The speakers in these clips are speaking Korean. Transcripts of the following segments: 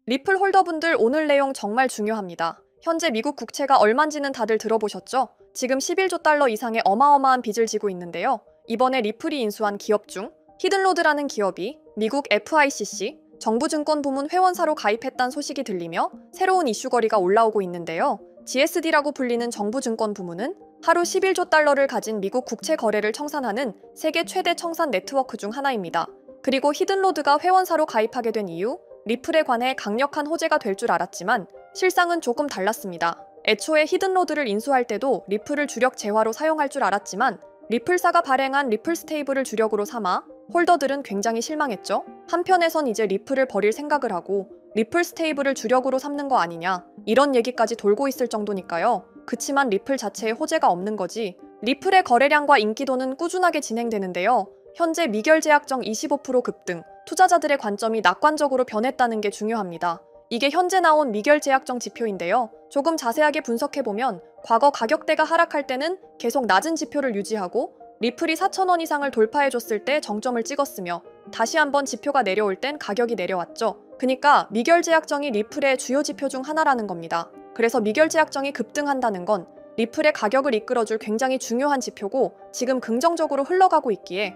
리플 홀더분들 오늘 내용 정말 중요합니다. 현재 미국 국채가 얼만지는 다들 들어보셨죠? 지금 11조 달러 이상의 어마어마한 빚을 지고 있는데요. 이번에 리플이 인수한 기업 중 히든로드라는 기업이 미국 FICC 정부증권부문 회원사로 가입했다는 소식이 들리며 새로운 이슈거리가 올라오고 있는데요. GSD라고 불리는 정부증권부문은 하루 11조 달러를 가진 미국 국채 거래를 청산하는 세계 최대 청산 네트워크 중 하나입니다. 그리고 히든로드가 회원사로 가입하게 된 이유, 리플에 관해 강력한 호재가 될 줄 알았지만 실상은 조금 달랐습니다. 애초에 히든로드를 인수할 때도 리플을 주력 재화로 사용할 줄 알았지만 리플사가 발행한 리플 스테이블을 주력으로 삼아 홀더들은 굉장히 실망했죠. 한편에선 이제 리플을 버릴 생각을 하고 리플 스테이블을 주력으로 삼는 거 아니냐 이런 얘기까지 돌고 있을 정도니까요. 그치만 리플 자체에 호재가 없는 거지 리플의 거래량과 인기도는 꾸준하게 진행되는데요. 현재 미결제약정 25% 급등, 투자자들의 관점이 낙관적으로 변했다는 게 중요합니다. 이게 현재 나온 미결제약정 지표인데요. 조금 자세하게 분석해보면 과거 가격대가 하락할 때는 계속 낮은 지표를 유지하고 리플이 4,000원 이상을 돌파해줬을 때 정점을 찍었으며 다시 한번 지표가 내려올 땐 가격이 내려왔죠. 그러니까 미결제약정이 리플의 주요 지표 중 하나라는 겁니다. 그래서 미결제약정이 급등한다는 건 리플의 가격을 이끌어줄 굉장히 중요한 지표고 지금 긍정적으로 흘러가고 있기에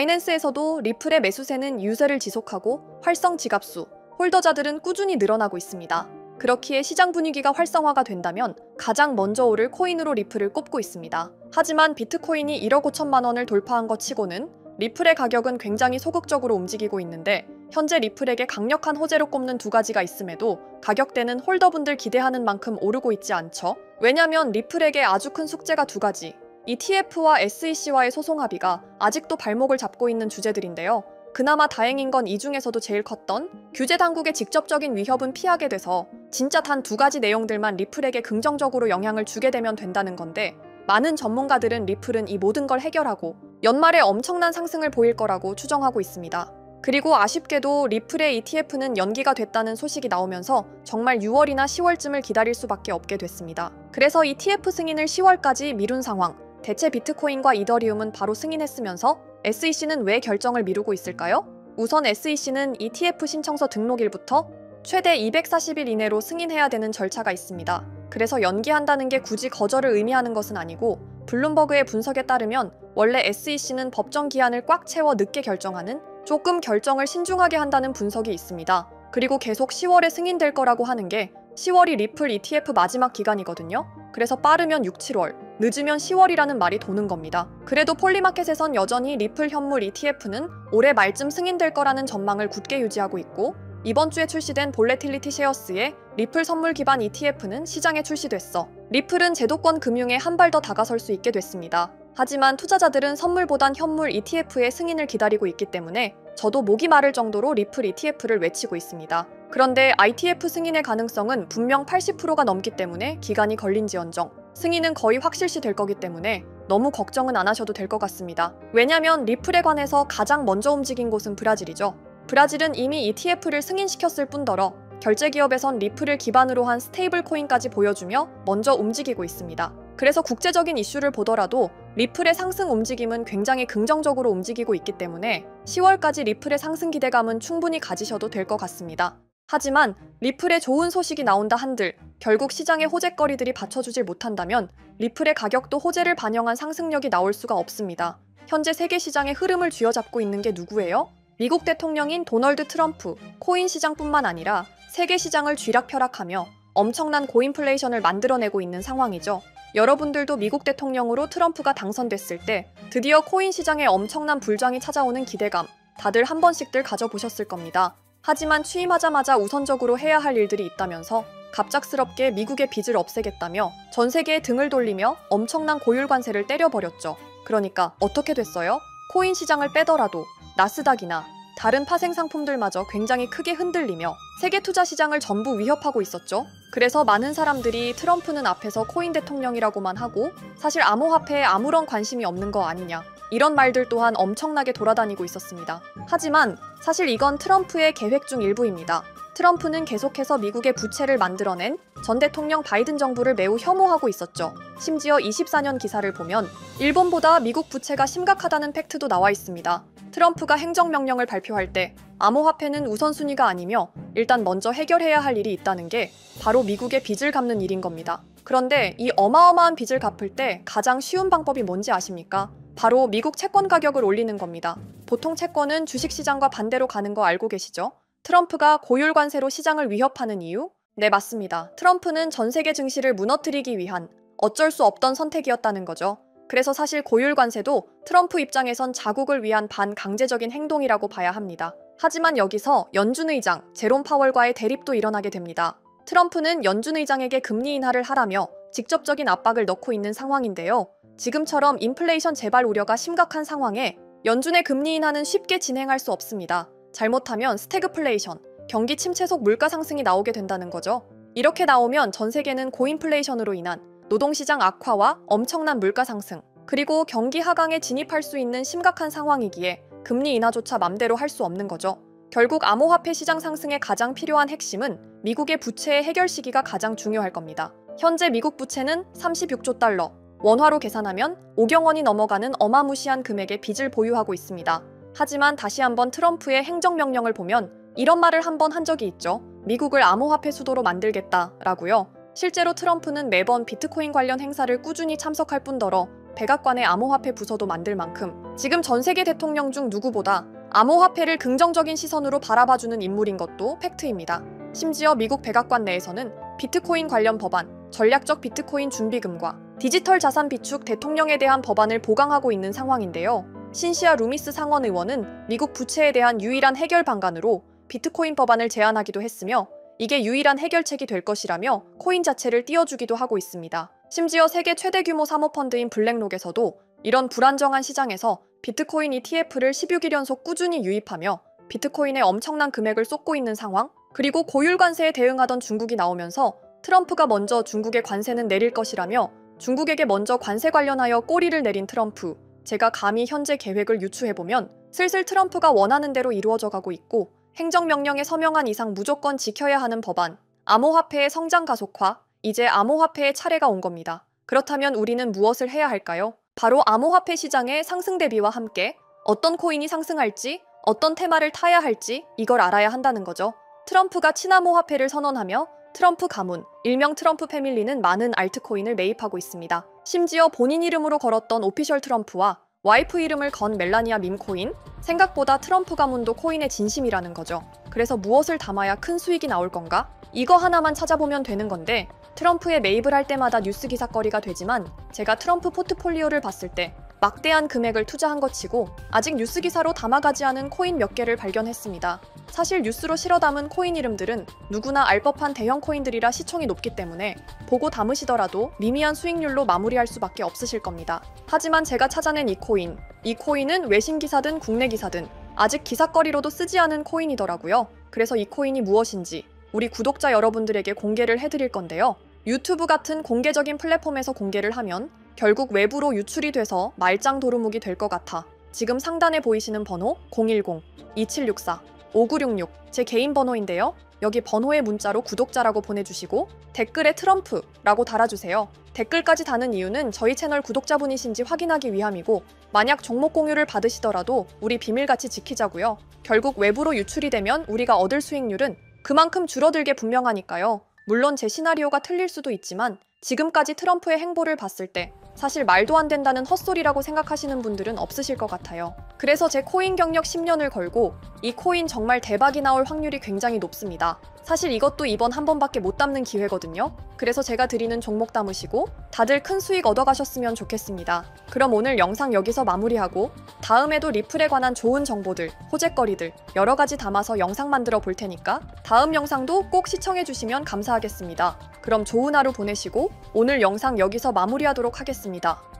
바이낸스에서도 리플의 매수세는 유세를 지속하고 활성 지갑수, 홀더자들은 꾸준히 늘어나고 있습니다. 그렇기에 시장 분위기가 활성화가 된다면 가장 먼저 오를 코인으로 리플을 꼽고 있습니다. 하지만 비트코인이 1억 5천만 원을 돌파한 것 치고는 리플의 가격은 굉장히 소극적으로 움직이고 있는데 현재 리플에게 강력한 호재로 꼽는 두 가지가 있음에도 가격대는 홀더분들 기대하는 만큼 오르고 있지 않죠. 왜냐면 리플에게 아주 큰 숙제가 두 가지. ETF와 SEC와의 소송 합의가 아직도 발목을 잡고 있는 주제들인데요. 그나마 다행인 건 이 중에서도 제일 컸던 규제 당국의 직접적인 위협은 피하게 돼서 진짜 단 두 가지 내용들만 리플에게 긍정적으로 영향을 주게 되면 된다는 건데 많은 전문가들은 리플은 이 모든 걸 해결하고 연말에 엄청난 상승을 보일 거라고 추정하고 있습니다. 그리고 아쉽게도 리플의 ETF는 연기가 됐다는 소식이 나오면서 정말 6월이나 10월쯤을 기다릴 수밖에 없게 됐습니다. 그래서 ETF 승인을 10월까지 미룬 상황. 대체 비트코인과 이더리움은 바로 승인했으면서 SEC는 왜 결정을 미루고 있을까요? 우선 SEC는 ETF 신청서 등록일부터 최대 240일 이내로 승인해야 되는 절차가 있습니다. 그래서 연기한다는 게 굳이 거절을 의미하는 것은 아니고 블룸버그의 분석에 따르면 원래 SEC는 법정 기한을 꽉 채워 늦게 결정하는 조금 결정을 신중하게 한다는 분석이 있습니다. 그리고 계속 10월에 승인될 거라고 하는 게 10월이 리플 ETF 마지막 기간이거든요. 그래서 빠르면 6, 7월, 늦으면 10월이라는 말이 도는 겁니다. 그래도 폴리마켓에선 여전히 리플 현물 ETF는 올해 말쯤 승인될 거라는 전망을 굳게 유지하고 있고 이번 주에 출시된 볼레틸리티 셰어스의 리플 선물 기반 ETF는 시장에 출시됐어. 리플은 제도권 금융에 한 발 더 다가설 수 있게 됐습니다. 하지만 투자자들은 선물보단 현물 ETF의 승인을 기다리고 있기 때문에 저도 목이 마를 정도로 리플 ETF를 외치고 있습니다. 그런데 ITF 승인의 가능성은 분명 80%가 넘기 때문에 기간이 걸린지언정 승인은 거의 확실시 될 거기 때문에 너무 걱정은 안 하셔도 될 것 같습니다. 왜냐면 리플에 관해서 가장 먼저 움직인 곳은 브라질이죠. 브라질은 이미 ETF를 승인시켰을 뿐더러 결제기업에선 리플을 기반으로 한 스테이블 코인까지 보여주며 먼저 움직이고 있습니다. 그래서 국제적인 이슈를 보더라도 리플의 상승 움직임은 굉장히 긍정적으로 움직이고 있기 때문에 10월까지 리플의 상승 기대감은 충분히 가지셔도 될 것 같습니다. 하지만 리플에 좋은 소식이 나온다 한들 결국 시장의 호재거리들이 받쳐주질 못한다면 리플의 가격도 호재를 반영한 상승력이 나올 수가 없습니다. 현재 세계 시장의 흐름을 쥐어잡고 있는 게 누구예요? 미국 대통령인 도널드 트럼프, 코인 시장뿐만 아니라 세계 시장을 쥐락펴락하며 엄청난 고인플레이션을 만들어내고 있는 상황이죠. 여러분들도 미국 대통령으로 트럼프가 당선됐을 때 드디어 코인 시장에 엄청난 불장이 찾아오는 기대감 다들 한 번씩들 가져보셨을 겁니다. 하지만 취임하자마자 우선적으로 해야 할 일들이 있다면서 갑작스럽게 미국의 빚을 없애겠다며 전 세계에 등을 돌리며 엄청난 고율 관세를 때려버렸죠. 그러니까 어떻게 됐어요? 코인 시장을 빼더라도 나스닥이나 다른 파생 상품들마저 굉장히 크게 흔들리며 세계 투자 시장을 전부 위협하고 있었죠. 그래서 많은 사람들이 트럼프는 앞에서 코인 대통령이라고만 하고 사실 암호화폐에 아무런 관심이 없는 거 아니냐 이런 말들 또한 엄청나게 돌아다니고 있었습니다. 하지만 사실 이건 트럼프의 계획 중 일부입니다. 트럼프는 계속해서 미국의 부채를 만들어낸 전 대통령 바이든 정부를 매우 혐오하고 있었죠. 심지어 24년 기사를 보면 일본보다 미국 부채가 심각하다는 팩트도 나와 있습니다. 트럼프가 행정명령을 발표할 때 암호화폐는 우선순위가 아니며 일단 먼저 해결해야 할 일이 있다는 게 바로 미국의 빚을 갚는 일인 겁니다. 그런데 이 어마어마한 빚을 갚을 때 가장 쉬운 방법이 뭔지 아십니까? 바로 미국 채권 가격을 올리는 겁니다. 보통 채권은 주식시장과 반대로 가는 거 알고 계시죠? 트럼프가 고율 관세로 시장을 위협하는 이유? 네, 맞습니다. 트럼프는 전 세계 증시를 무너뜨리기 위한 어쩔 수 없던 선택이었다는 거죠. 그래서 사실 고율 관세도 트럼프 입장에선 자국을 위한 반강제적인 행동이라고 봐야 합니다. 하지만 여기서 연준 의장 제롬 파월과의 대립도 일어나게 됩니다. 트럼프는 연준 의장에게 금리 인하를 하라며 직접적인 압박을 넣고 있는 상황인데요. 지금처럼 인플레이션 재발 우려가 심각한 상황에 연준의 금리 인하는 쉽게 진행할 수 없습니다. 잘못하면 스태그플레이션, 경기 침체 속 물가 상승이 나오게 된다는 거죠. 이렇게 나오면 전 세계는 고인플레이션으로 인한 노동시장 악화와 엄청난 물가 상승, 그리고 경기 하강에 진입할 수 있는 심각한 상황이기에 금리 인하조차 맘대로 할 수 없는 거죠. 결국 암호화폐 시장 상승에 가장 필요한 핵심은 미국의 부채의 해결 시기가 가장 중요할 겁니다. 현재 미국 부채는 36조 달러, 원화로 계산하면 5경 원이 넘어가는 어마무시한 금액의 빚을 보유하고 있습니다. 하지만 다시 한번 트럼프의 행정명령을 보면 이런 말을 한번 한 적이 있죠. 미국을 암호화폐 수도로 만들겠다라고요. 실제로 트럼프는 매번 비트코인 관련 행사를 꾸준히 참석할 뿐더러 백악관의 암호화폐 부서도 만들 만큼 지금 전 세계 대통령 중 누구보다 암호화폐를 긍정적인 시선으로 바라봐주는 인물인 것도 팩트입니다. 심지어 미국 백악관 내에서는 비트코인 관련 법안, 전략적 비트코인 준비금과 디지털 자산 비축 대통령에 대한 법안을 보강하고 있는 상황인데요. 신시아 루미스 상원 의원은 미국 부채에 대한 유일한 해결 방안으로 비트코인 법안을 제안하기도 했으며 이게 유일한 해결책이 될 것이라며 코인 자체를 띄워주기도 하고 있습니다. 심지어 세계 최대 규모 사모펀드인 블랙록에서도 이런 불안정한 시장에서 비트코인 ETF를 16일 연속 꾸준히 유입하며 비트코인에 엄청난 금액을 쏟고 있는 상황, 그리고 고율 관세에 대응하던 중국이 나오면서 트럼프가 먼저 중국의 관세는 내릴 것이라며 중국에게 먼저 관세 관련하여 꼬리를 내린 트럼프, 제가 감히 현재 계획을 유추해보면 슬슬 트럼프가 원하는 대로 이루어져 가고 있고 행정명령에 서명한 이상 무조건 지켜야 하는 법안, 암호화폐의 성장 가속화, 이제 암호화폐의 차례가 온 겁니다. 그렇다면 우리는 무엇을 해야 할까요? 바로 암호화폐 시장의 상승 대비와 함께 어떤 코인이 상승할지, 어떤 테마를 타야 할지 이걸 알아야 한다는 거죠. 트럼프가 친암호화폐를 선언하며 트럼프 가문, 일명 트럼프 패밀리는 많은 알트코인을 매입하고 있습니다. 심지어 본인 이름으로 걸었던 오피셜 트럼프와 와이프 이름을 건 멜라니아 밈코인? 생각보다 트럼프 가문도 코인의 진심이라는 거죠. 그래서 무엇을 담아야 큰 수익이 나올 건가? 이거 하나만 찾아보면 되는 건데 트럼프의 매입을 할 때마다 뉴스 기사거리가 되지만 제가 트럼프 포트폴리오를 봤을 때 막대한 금액을 투자한 것 치고 아직 뉴스 기사로 담아가지 않은 코인 몇 개를 발견했습니다. 사실 뉴스로 실어 담은 코인 이름들은 누구나 알 법한 대형 코인들이라 시총이 높기 때문에 보고 담으시더라도 미미한 수익률로 마무리할 수밖에 없으실 겁니다. 하지만 제가 찾아낸 이 코인은 외신 기사든 국내 기사든 아직 기사거리로도 쓰지 않은 코인이더라고요. 그래서 이 코인이 무엇인지 우리 구독자 여러분들에게 공개를 해드릴 건데요. 유튜브 같은 공개적인 플랫폼에서 공개를 하면 결국 외부로 유출이 돼서 말짱 도루묵이 될 것 같아 지금 상단에 보이시는 번호 010-2764-5966 제 개인 번호인데요. 여기 번호의 문자로 구독자라고 보내주시고 댓글에 트럼프라고 달아주세요. 댓글까지 다는 이유는 저희 채널 구독자분이신지 확인하기 위함이고 만약 종목 공유를 받으시더라도 우리 비밀같이 지키자고요. 결국 외부로 유출이 되면 우리가 얻을 수익률은 그만큼 줄어들게 분명하니까요. 물론 제 시나리오가 틀릴 수도 있지만 지금까지 트럼프의 행보를 봤을 때 사실 말도 안 된다는 헛소리라고 생각하시는 분들은 없으실 것 같아요. 그래서 제 코인 경력 10년을 걸고 이 코인 정말 대박이 나올 확률이 굉장히 높습니다. 사실 이것도 이번 한 번밖에 못 담는 기회거든요. 그래서 제가 드리는 종목 담으시고 다들 큰 수익 얻어가셨으면 좋겠습니다. 그럼 오늘 영상 여기서 마무리하고 다음에도 리플에 관한 좋은 정보들, 호재거리들 여러 가지 담아서 영상 만들어 볼 테니까 다음 영상도 꼭 시청해주시면 감사하겠습니다. 그럼 좋은 하루 보내시고 오늘 영상 여기서 마무리하도록 하겠습니다.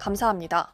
감사합니다.